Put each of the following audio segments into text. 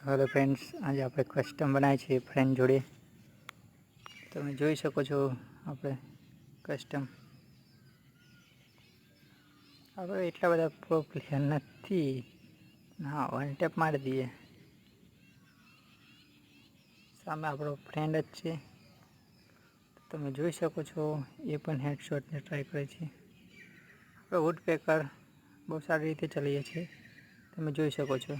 Hello friends, आज आप custom बनाए छे फ्रेंड जोड़े। તમે જોઈ શકો છો આપણે કસ્ટમ આપણે એટલા બધા પ્રો પ્લેયર નથી. હા, વન ટેપ મારી દઈએ. સામે આપણો ફ્રેન્ડ જ છે. તમે જોઈ શકો છો એ પણ હેડશોટને ટ્રાય કરે છે. આપણે વુડ પેકર બહુ સારી રીતે ચલાવીએ છીએ. તમે જોઈ શકો છો.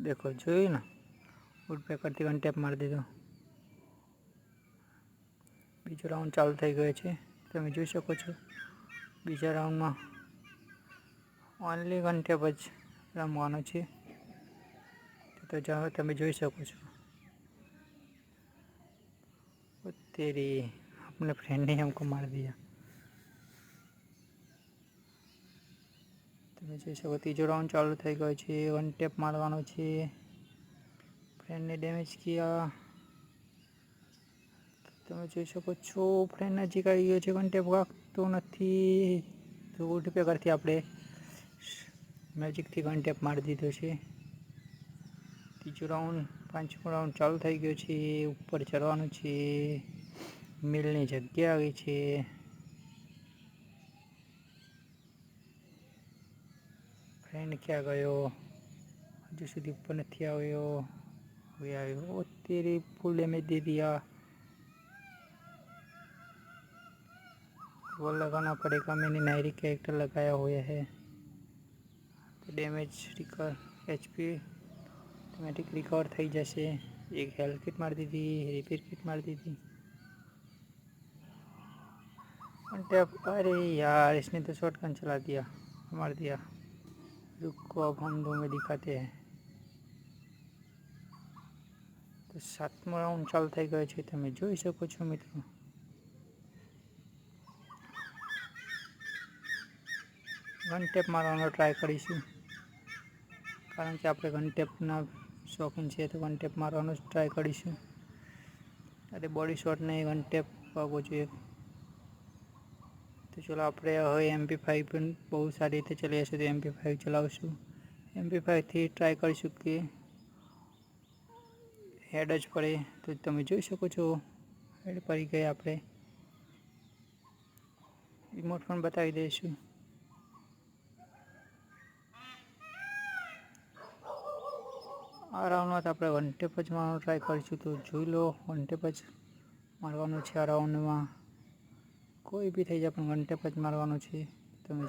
देखो જોયું ને, વુડ પેકરથી વન ટેપ મારી દીધો. બીજો રાઉન્ડ ચાલુ થઈ ગયો છે. તમે જોઈ શકો છો બીજા રાઉન્ડમાં ઓનલી વન ટેપ જ રમવાનો છે. તો જાઓ, તમે જોઈ શકો છો. तेरी अपने फ्रेंड ने हमको मार दिया. તમે જોઈ શકો ત્રીજો રાઉન્ડ ચાલુ થઈ ગયો છે. વન ટેપ મારવાનો છે. फ्रेंड ने डैमेज किया. તમે જોઈ શકો છો ફ્રેન્ડ નજીક આવી ગયો છે. વન ટેપ વાગતો નથી. તો વુડ પેકરથી આપણે મેજિકથી વન ટેપ મારી દીધો છે. ત્રીજો રાઉન્ડ, પાંચમો રાઉન્ડ ચાલુ થઈ ગયો છે. ઉપર ચડવાનું છે. મિલની જગ્યા આવી છે. ફ્રેન્ડ ક્યાં ગયો? હજુ સુધી ઉપર નથી આવ્યો. હવે આવ્યો. તેરી ફૂલ ડैमेज दे दिया. वो लगाना पड़ेगा. मैंने नायरी कैरेक्टर लगाया हुआ है तो damage recover HP automatic recover થઈ જશે. एक हेल्थ किट मार दी थी, रिपेयर किट मार दी थी. अरे यार, इसने तो शॉटगन चला दिया, मार दिया. रुको, अब हम दो में दिखाते हैं. તો સાતમો રાઉન્ડ ચાલુ થઈ ગયો છે. તમે જોઈ શકો છો મિત્રો. વન ટેપ મારવાનો ટ્રાય કરીશું, કારણ કે આપણે વન ટેપના શોખીન છીએ. તો વન ટેપ મારવાનો જ ટ્રાય કરીશું. અરે બોડી શોટને વન ટેપ વાગવો જોઈએ. તો ચલો, આપણે હવે MP5 પણ બહુ સારી રીતે ચલાવીએ છીએ. તો MP5 ચલાવશું. MP5થી ટ્રાય કરીશું કે હેડ જ પડે. તો તમે જોઈ શકો છો હેડ પડી ગયા. આપણે રિમોટ પણ બતાવી દઈશું. આ રાઉન્ડમાં તો આપણે વન ટેપ જ મારવાનો ટ્રાય કરીશું. તો જોઈ લો, વન ટેપ જ મારવાનું છે આ રાઉન્ડમાં. કોઈ બી થઈ જાય પણ વન ટેપ જ મારવાનું છે. તમે